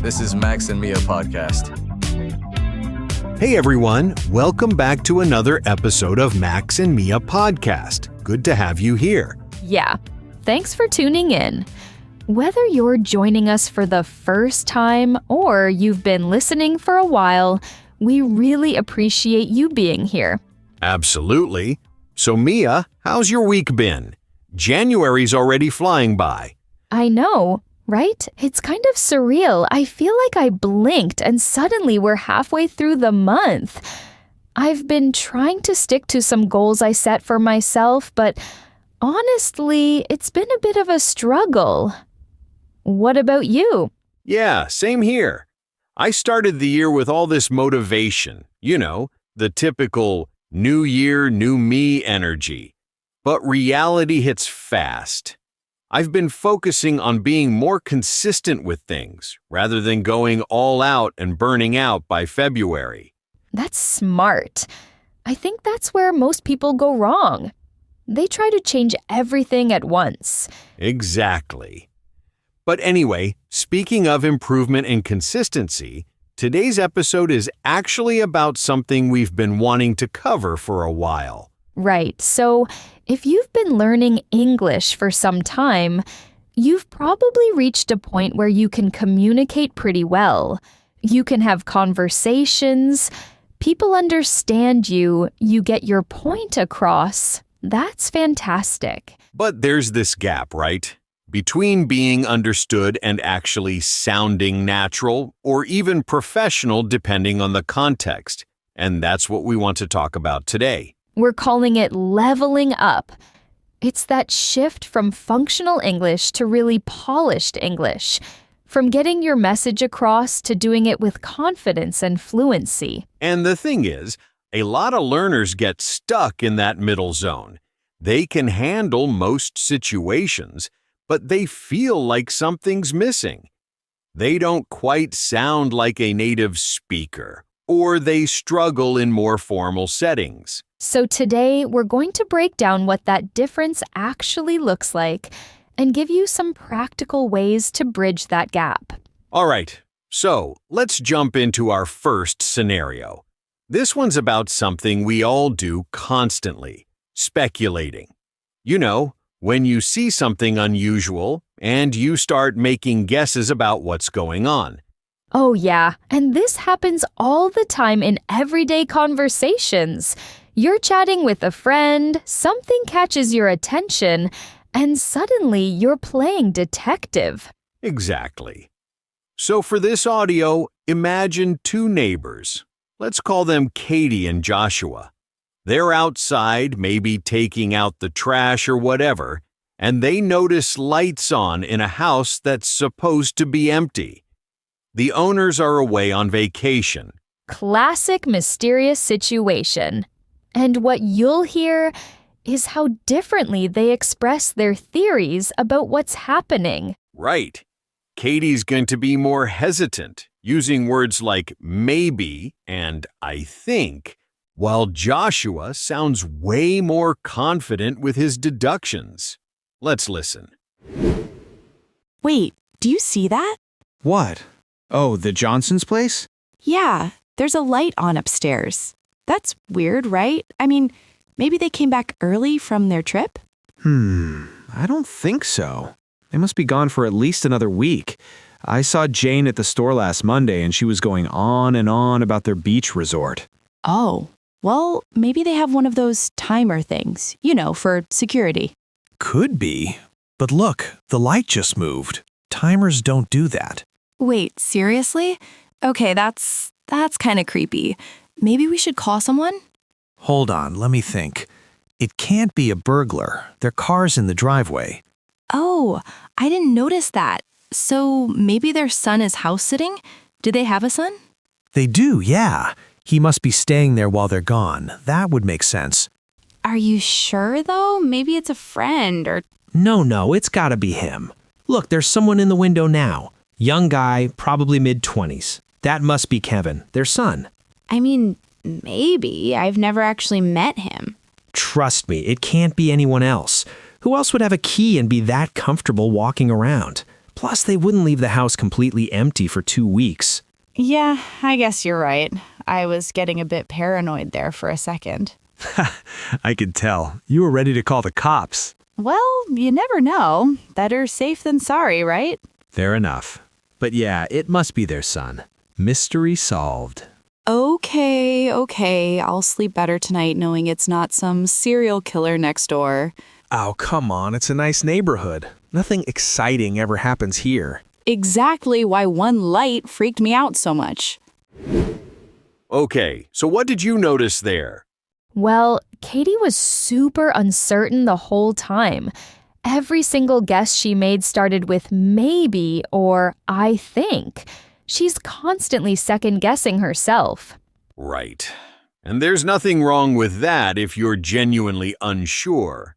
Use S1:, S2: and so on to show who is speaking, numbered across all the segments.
S1: This is Max and Mia podcast.
S2: Hey everyone, welcome back to another episode of Max and Mia podcast. Good to have you here.
S3: Yeah, thanks for tuning in. Whether you're joining us for the first time or you've been listening for a while, we really appreciate you being here.
S2: Absolutely. So Mia, how's your week been? January's already flying by.
S3: I know, right? It's kind of surreal. I feel like I blinked and suddenly we're halfway through the month. I've been trying to stick to some goals I set for myself, but honestly, it's been a bit of a struggle. What about you?
S2: Yeah, same here. I started the year with all this motivation, the typical new year, new me energy. But reality hits fast. I've been focusing on being more consistent with things rather than going all out and burning out by February.
S3: That's smart. I think that's where most people go wrong. They try to change everything at once.
S2: Exactly. But anyway, speaking of improvement and consistency, today's episode is actually about something we've been wanting to cover for a while.
S3: Right. So if you've been learning English for some time, you've probably reached a point where you can communicate pretty well. You can have conversations. People understand you. You get your point across. That's fantastic.
S2: But there's this gap, right? Between being understood and actually sounding natural or even professional depending on the context. And that's what we want to talk about today.
S3: We're calling it leveling up. It's that shift from functional English to really polished English, from getting your message across to doing it with confidence and fluency.
S2: And the thing is, a lot of learners get stuck in that middle zone. They can handle most situations, but they feel like something's missing. They don't quite sound like a native speaker, or they struggle in more formal settings.
S3: So today, we're going to break down what that difference actually looks like and give you some practical ways to bridge that gap.
S2: All right, so let's jump into our first scenario. This one's about something we all do constantly, speculating. When you see something unusual and you start making guesses about what's going on.
S3: Oh yeah, and this happens all the time in everyday conversations. You're chatting with a friend, something catches your attention, and suddenly you're playing detective.
S2: Exactly. So for this audio, imagine two neighbors. Let's call them Katie and Joshua. They're outside, maybe taking out the trash or whatever, and they notice lights on in a house that's supposed to be empty. The owners are away on vacation.
S3: Classic mysterious situation. And what you'll hear is how differently they express their theories about what's happening.
S2: Right. Katie's going to be more hesitant, using words like maybe and I think, while Joshua sounds way more confident with his deductions. Let's listen.
S4: Wait, do you see that?
S5: What? Oh, the Johnson's place?
S4: Yeah, there's a light on upstairs. That's weird, right? I mean, maybe they came back early from their trip?
S5: I don't think so. They must be gone for at least another week. I saw Jane at the store last Monday and she was going on and on about their beach resort.
S4: Oh, well, maybe they have one of those timer things, for security.
S6: Could be. But look, the light just moved. Timers don't do that.
S4: Wait, seriously? Okay, that's kind of creepy. Maybe we should call someone?
S6: Hold on, let me think. It can't be a burglar. Their car's in the driveway.
S4: Oh, I didn't notice that. So maybe their son is house sitting? Do they have a son?
S6: They do, yeah. He must be staying there while they're gone. That would make sense.
S7: Are you sure, though? Maybe it's a friend or...
S6: No, it's gotta be him. Look, there's someone in the window now. Young guy, probably mid-20s. That must be Kevin, their son.
S7: I mean, maybe. I've never actually met him.
S6: Trust me, it can't be anyone else. Who else would have a key and be that comfortable walking around? Plus, they wouldn't leave the house completely empty for 2 weeks.
S7: Yeah, I guess you're right. I was getting a bit paranoid there for a second.
S5: I could tell. You were ready to call the cops.
S7: Well, you never know. Better safe than sorry, right?
S5: Fair enough. But yeah, it must be their son. Mystery solved.
S4: Okay, I'll sleep better tonight knowing it's not some serial killer next door.
S6: Oh, come on. It's a nice neighborhood. Nothing exciting ever happens here.
S4: Exactly why one light freaked me out so much.
S2: Okay, so what did you notice there?
S3: Well, Katie was super uncertain the whole time. Every single guess she made started with maybe or I think. She's constantly second-guessing herself.
S2: Right. And there's nothing wrong with that if you're genuinely unsure.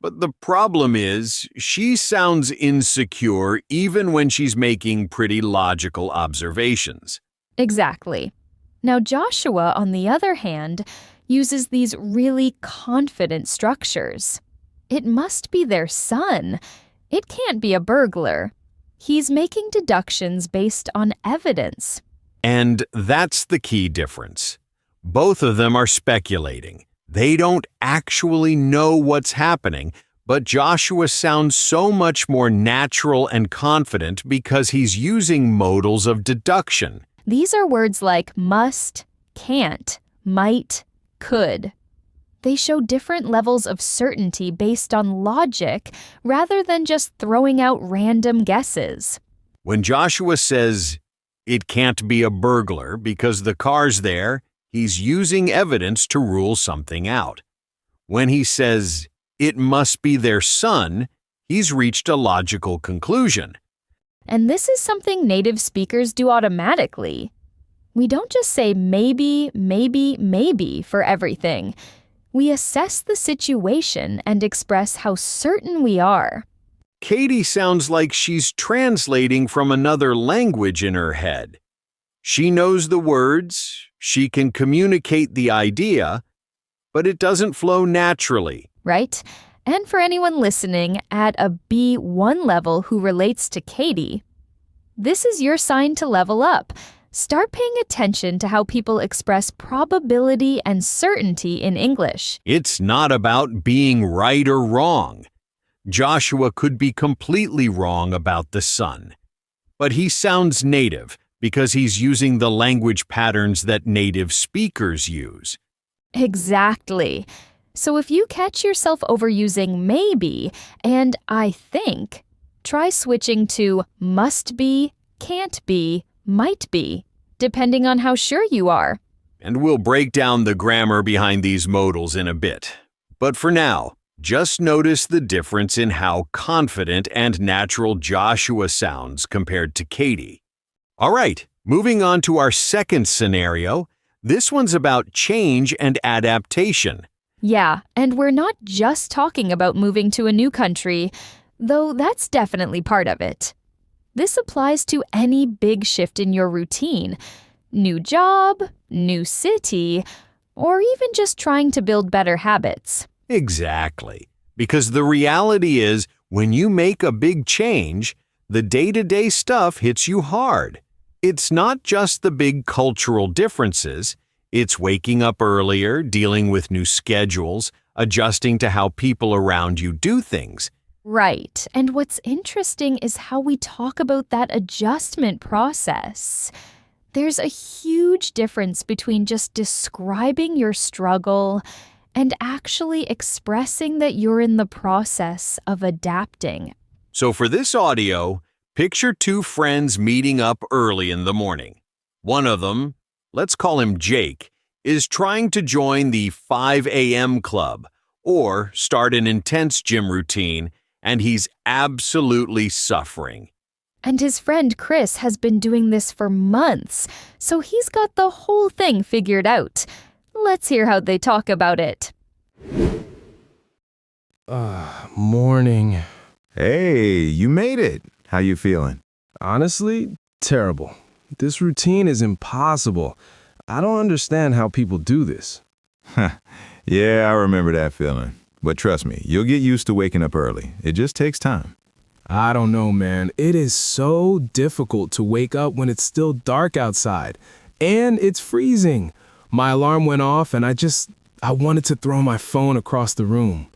S2: But the problem is, she sounds insecure even when she's making pretty logical observations.
S3: Exactly. Now, Joshua, on the other hand, uses these really confident structures. It must be their son. It can't be a burglar. He's making deductions based on evidence.
S2: And that's the key difference. Both of them are speculating. They don't actually know what's happening, but Joshua sounds so much more natural and confident because he's using modals of deduction.
S3: These are words like must, can't, might, could. They show different levels of certainty based on logic rather than just throwing out random guesses.
S2: When Joshua says, "It can't be a burglar because the car's there," he's using evidence to rule something out. When he says, "It must be their son," he's reached a logical conclusion.
S3: And this is something native speakers do automatically. We don't just say maybe, maybe, maybe for everything. We assess the situation and express how certain we are.
S2: Katie sounds like she's translating from another language in her head. She knows the words, she can communicate the idea, but it doesn't flow naturally.
S3: Right? And for anyone listening at a B1 level who relates to Katie, this is your sign to level up. Start paying attention to how people express probability and certainty in English.
S2: It's not about being right or wrong. Joshua could be completely wrong about the sun. But he sounds native because he's using the language patterns that native speakers use.
S3: Exactly. So if you catch yourself overusing maybe and I think, try switching to must be, can't be, might be, depending on how sure you are.
S2: And we'll break down the grammar behind these modals in a bit. But for now, just notice the difference in how confident and natural Joshua sounds compared to Katie. All right, moving on to our second scenario. This one's about change and adaptation.
S3: Yeah, and we're not just talking about moving to a new country, though that's definitely part of it. This applies to any big shift in your routine, new job, new city, or even just trying to build better habits.
S2: Exactly. Because the reality is, when you make a big change, the day-to-day stuff hits you hard. It's not just the big cultural differences. It's waking up earlier, dealing with new schedules, adjusting to how people around you do things.
S3: Right. And what's interesting is how we talk about that adjustment process. There's a huge difference between just describing your struggle and actually expressing that you're in the process of adapting.
S2: So for this audio, picture two friends meeting up early in the morning. One of them, let's call him Jake, is trying to join the 5 a.m. club or start an intense gym routine, and he's absolutely suffering.
S3: And his friend Chris has been doing this for months, so he's got the whole thing figured out. Let's hear how they talk about it.
S8: Morning.
S9: Hey, you made it. How you feeling?
S8: Honestly, terrible. This routine is impossible. I don't understand how people do this.
S9: Yeah, I remember that feeling. But trust me, you'll get used to waking up early. It just takes time.
S8: I don't know, man. It is so difficult to wake up when it's still dark outside. And it's freezing. My alarm went off and I wanted to throw my phone across the room.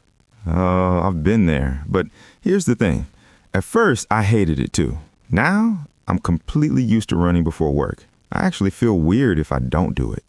S9: Oh, I've been there. But here's the thing. At first, I hated it too. Now, I'm completely used to running before work. I actually feel weird if I don't do it.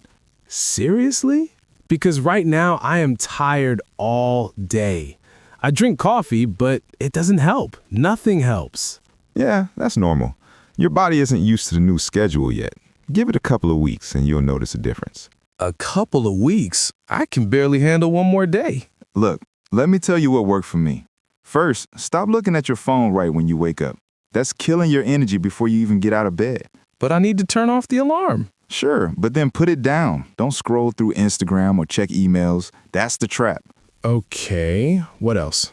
S8: Seriously? Because right now I am tired all day. I drink coffee, but it doesn't help. Nothing helps.
S9: Yeah, that's normal. Your body isn't used to the new schedule yet. Give it a couple of weeks and you'll notice a difference.
S8: A couple of weeks? I can barely handle one more day.
S9: Look, let me tell you what worked for me. First, stop looking at your phone right when you wake up. That's killing your energy before you even get out of bed.
S8: But I need to turn off the alarm.
S9: Sure, but then put it down. Don't scroll through Instagram or check emails. That's the trap.
S8: Okay, what else?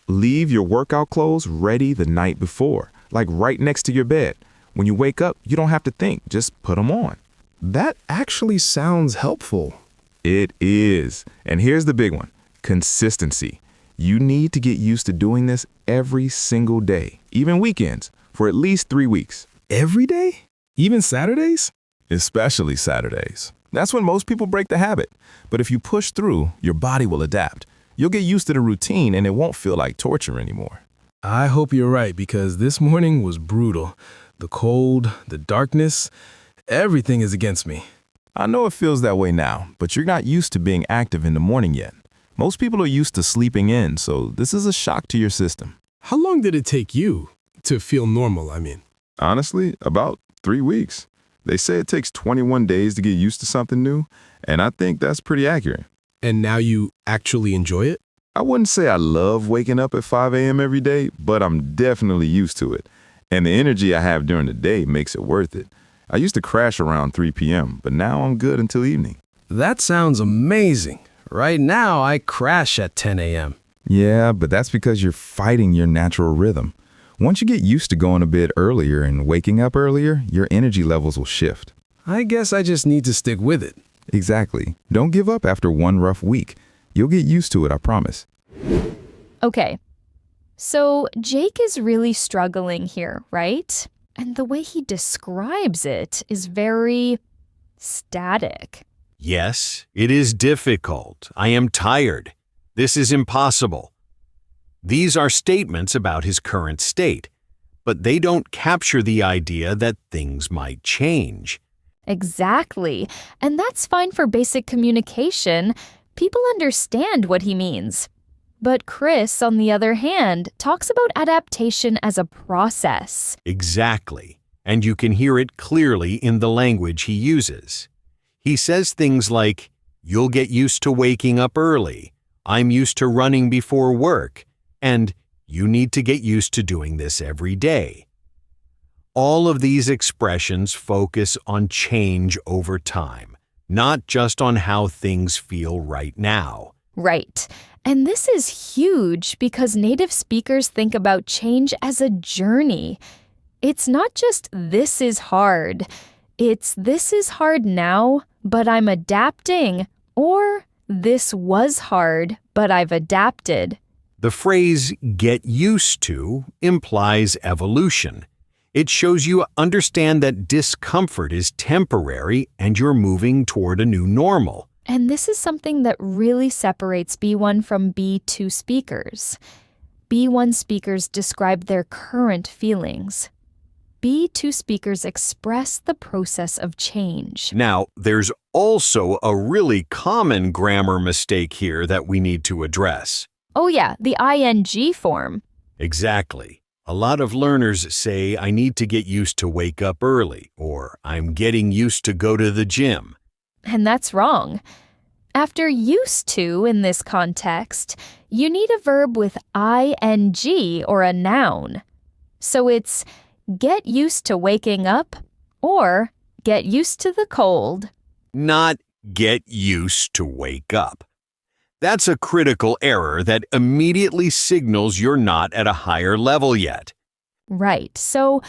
S10: Leave your workout clothes ready the night before, like right next to your bed. When you wake up, you don't have to think, just put them on.
S8: That actually sounds helpful.
S10: It is. And here's the big one, consistency. You need to get used to doing this every single day, even weekends, for at least 3 weeks.
S8: Every day? Even Saturdays?
S10: Especially Saturdays. That's when most people break the habit. But if you push through, your body will adapt. You'll get used to the routine and it won't feel like torture anymore.
S8: I hope you're right because this morning was brutal. The cold, the darkness, everything is against me.
S10: I know it feels that way now, but you're not used to being active in the morning yet. Most people are used to sleeping in, so this is a shock to your system.
S8: How long did it take you to feel normal, I mean?
S9: Honestly, about 3 weeks. They say it takes 21 days to get used to something new, and I think that's pretty accurate.
S8: And now you actually enjoy it?
S9: I wouldn't say I love waking up at 5 a.m. every day, but I'm definitely used to it. And the energy I have during the day makes it worth it. I used to crash around 3 p.m., but now I'm good until evening.
S8: That sounds amazing. Right now, I crash at 10 a.m.
S9: Yeah, but that's because you're fighting your natural rhythm. Once you get used to going to bed earlier and waking up earlier, your energy levels will shift.
S8: I guess I just need to stick with it.
S9: Exactly. Don't give up after one rough week. You'll get used to it, I promise.
S3: Okay, so Jake is really struggling here, right? And the way he describes it is very static.
S2: Yes, it is difficult. I am tired. This is impossible. These are statements about his current state, but they don't capture the idea that things might change.
S3: Exactly. And that's fine for basic communication. People understand what he means. But Chris, on the other hand, talks about adaptation as a process.
S2: Exactly. And you can hear it clearly in the language he uses. He says things like, "You'll get used to waking up early. I'm used to running before work." And "You need to get used to doing this every day." All of these expressions focus on change over time, not just on how things feel right now.
S3: Right. And this is huge because native speakers think about change as a journey. It's not just "this is hard." It's "this is hard now, but I'm adapting," or "this was hard, but I've adapted."
S2: The phrase "get used to" implies evolution. It shows you understand that discomfort is temporary and you're moving toward a new normal.
S3: And this is something that really separates B1 from B2 speakers. B1 speakers describe their current feelings. B2 speakers express the process of change.
S2: Now, there's also a really common grammar mistake here that we need to address.
S3: Oh yeah, the ing form.
S2: Exactly. A lot of learners say, "I need to get used to wake up early," or "I'm getting used to go to the gym."
S3: And that's wrong. After "used to" in this context, you need a verb with ing or a noun. So it's "get used to waking up" or "get used to the cold."
S2: Not "get used to wake up." That's a critical error that immediately signals you're not at a higher level yet.
S3: Right. So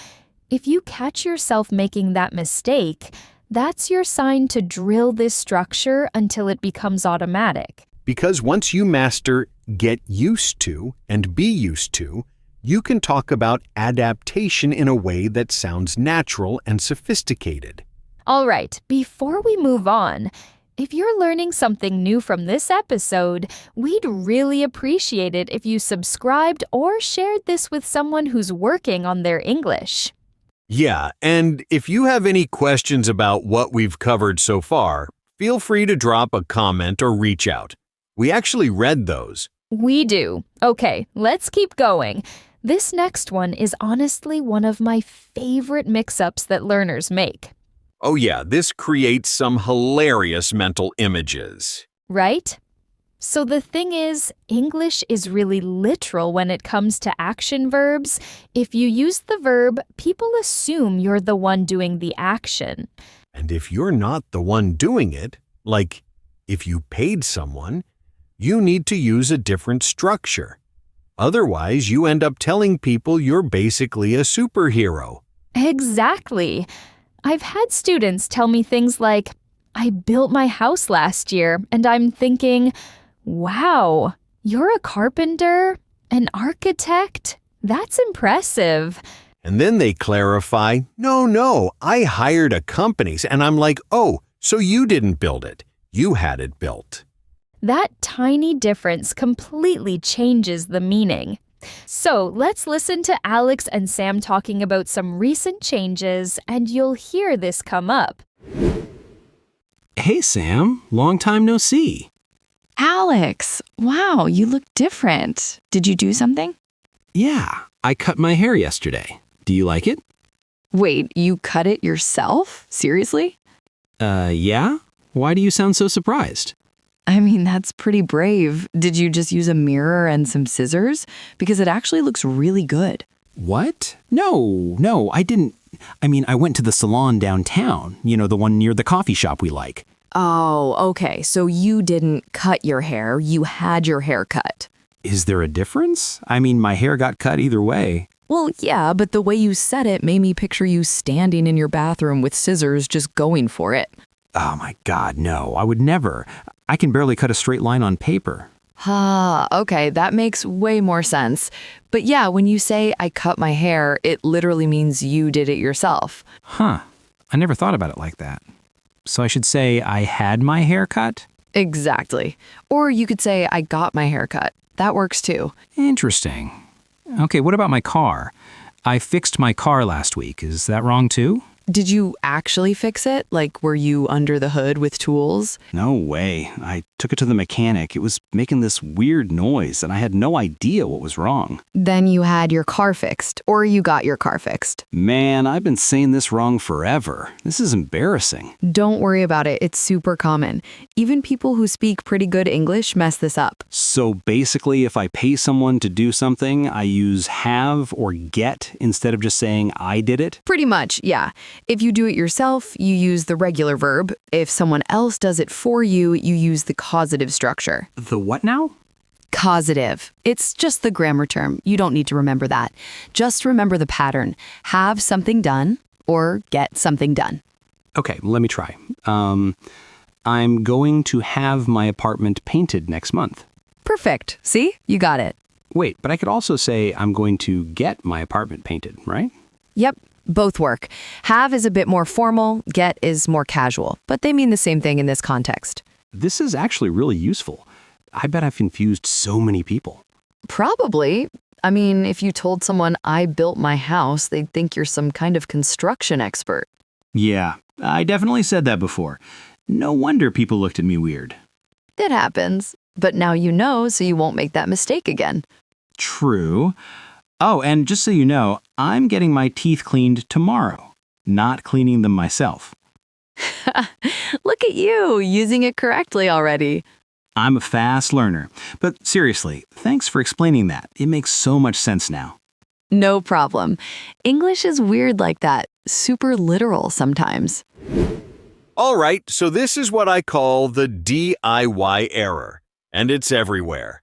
S3: if you catch yourself making that mistake, that's your sign to drill this structure until it becomes automatic.
S2: Because once you master "get used to" and "be used to," you can talk about adaptation in a way that sounds natural and sophisticated.
S3: All right, before we move on, if you're learning something new from this episode, we'd really appreciate it if you subscribed or shared this with someone who's working on their English.
S2: Yeah, and if you have any questions about what we've covered so far, feel free to drop a comment or reach out. We actually read those.
S3: We do. Okay, let's keep going. This next one is honestly one of my favorite mix-ups that learners make.
S2: Oh yeah, this creates some hilarious mental images.
S3: Right? So the thing is, English is really literal when it comes to action verbs. If you use the verb, people assume you're the one doing the action.
S2: And if you're not the one doing it, like if you paid someone, you need to use a different structure. Otherwise, you end up telling people you're basically a superhero.
S3: Exactly. I've had students tell me things like, I built my house last year, and I'm thinking, wow, you're a carpenter? An architect? That's impressive.
S2: And then they clarify, no, I hired a company. And I'm like, oh, so you didn't build it. You had it built.
S3: That tiny difference completely changes the meaning. So let's listen to Alex and Sam talking about some recent changes, and you'll hear this come up.
S11: Hey, Sam. Long time no see.
S4: Alex, wow, you look different. Did you do something?
S11: Yeah, I cut my hair yesterday. Do you like it?
S4: Wait, you cut it yourself? Seriously?
S11: Yeah? Why do you sound so surprised?
S4: I mean, that's pretty brave. Did you just use a mirror and some scissors? Because it actually looks really good.
S11: What? No, I didn't. I mean, I went to the salon downtown, the one near the coffee shop we like.
S4: Oh, okay. So you didn't cut your hair, you had your hair cut.
S11: Is there a difference? I mean, my hair got cut either way.
S4: Well, yeah, but the way you said it made me picture you standing in your bathroom with scissors just going for it.
S11: Oh my God, no, I would never. I can barely cut a straight line on paper.
S4: Okay, that makes way more sense. But yeah, when you say I cut my hair, it literally means you did it yourself.
S11: Huh, I never thought about it like that. So I should say I had my hair cut?
S4: Exactly. Or you could say I got my hair cut. That works too.
S11: Interesting. Okay, what about my car? I fixed my car last week. Is that wrong too?
S4: Did you actually fix it? Like, were you under the hood with tools?
S11: No way. I took it to the mechanic. It was making this weird noise, and I had no idea what was wrong.
S4: Then you had your car fixed, or you got your car fixed.
S11: Man, I've been saying this wrong forever. This is embarrassing.
S4: Don't worry about it. It's super common. Even people who speak pretty good English mess this up.
S11: So basically, if I pay someone to do something, I use have or get instead of just saying I did it?
S4: Pretty much, yeah. If you do it yourself, you use the regular verb. If someone else does it for you, you use the causative structure.
S11: The what now?
S4: Causative. It's just the grammar term. You don't need to remember that. Just remember the pattern. Have something done or get something done.
S11: Okay, let me try. I'm going to have my apartment painted next month.
S4: Perfect. See? You got it.
S11: Wait, but I could also say I'm going to get my apartment painted, right?
S4: Yep. Both work. Have is a bit more formal, get is more casual, but they mean the same thing in this context.
S11: This is actually really useful. I bet I've confused so many people.
S4: Probably. I mean, if you told someone I built my house, they'd think you're some kind of construction expert.
S11: Yeah, I definitely said that before. No wonder people looked at me weird.
S4: It happens. But now you know, so you won't make that mistake again.
S11: True. Oh, and just so you know, I'm getting my teeth cleaned tomorrow, not cleaning them myself.
S4: Look at you, using it correctly already.
S11: I'm a fast learner. But seriously, thanks for explaining that. It makes so much sense now.
S4: No problem. English is weird like that, super literal sometimes.
S2: All right, so this is what I call the DIY error, and it's everywhere.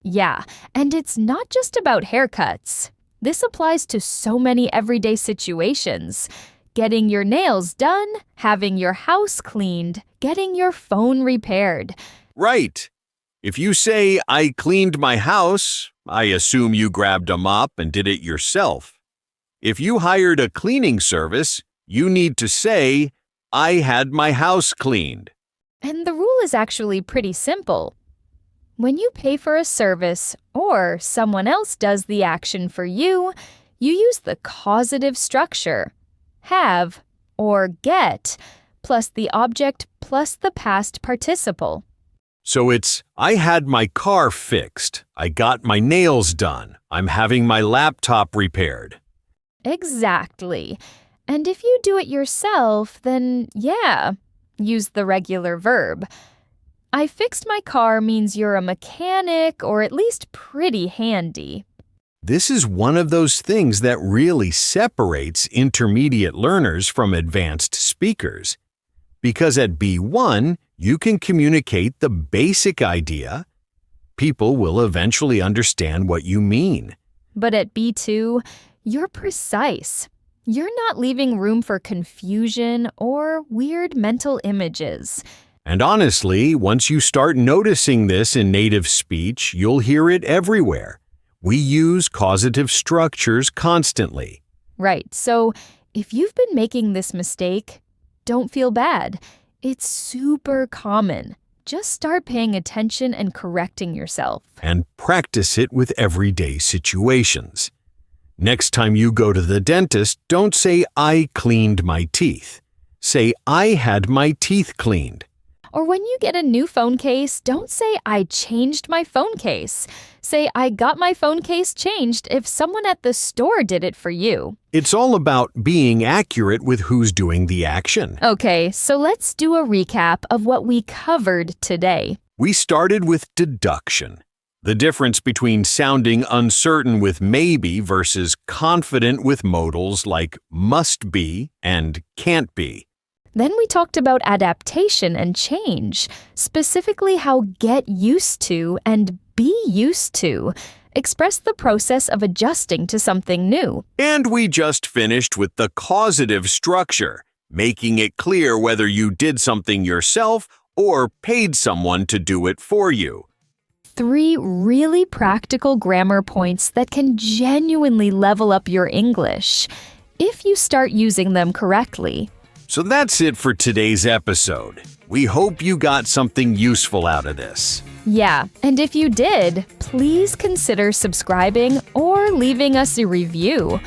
S3: Yeah, and it's not just about haircuts. This applies to so many everyday situations. Getting your nails done, having your house cleaned, getting your phone repaired.
S2: Right. If you say, I cleaned my house, I assume you grabbed a mop and did it yourself. If you hired a cleaning service, you need to say, I had my house cleaned.
S3: And the rule is actually pretty simple. When you pay for a service or someone else does the action for you, you use the causative structure, have or get, plus the object plus the past participle.
S2: So it's, I had my car fixed, I got my nails done, I'm having my laptop repaired.
S3: Exactly. And if you do it yourself, then yeah, use the regular verb. I fixed my car means you're a mechanic or at least pretty handy.
S2: This is one of those things that really separates intermediate learners from advanced speakers. Because at B1, you can communicate the basic idea. People will eventually understand what you mean.
S3: But at B2, you're precise. You're not leaving room for confusion or weird mental images.
S2: And honestly, once you start noticing this in native speech, you'll hear it everywhere. We use causative structures constantly.
S3: Right, so if you've been making this mistake, don't feel bad. It's super common. Just start paying attention and correcting yourself.
S2: And practice it with everyday situations. Next time you go to the dentist, don't say, I cleaned my teeth. Say, I had my teeth cleaned.
S3: Or when you get a new phone case, don't say, I changed my phone case. Say, I got my phone case changed if someone at the store did it for you.
S2: It's all about being accurate with who's doing the action.
S3: Okay, so let's do a recap of what we covered today.
S2: We started with deduction. The difference between sounding uncertain with maybe versus confident with modals like must be and can't be.
S3: Then we talked about adaptation and change, specifically how get used to and be used to express the process of adjusting to something new.
S2: And we just finished with the causative structure, making it clear whether you did something yourself or paid someone to do it for you.
S3: 3 really practical grammar points that can genuinely level up your English if you start using them correctly.
S2: So that's it for today's episode. We hope you got something useful out of this.
S3: Yeah, and if you did, please consider subscribing or leaving us a review.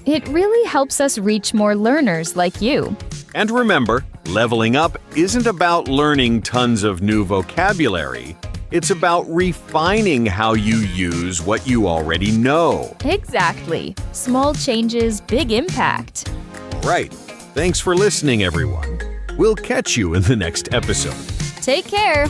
S3: It really helps us reach more learners like you.
S2: And remember, leveling up isn't about learning tons of new vocabulary. It's about refining how you use what you already know.
S3: Exactly. Small changes, big impact.
S2: Right. Thanks for listening, everyone. We'll catch you in the next episode.
S3: Take care.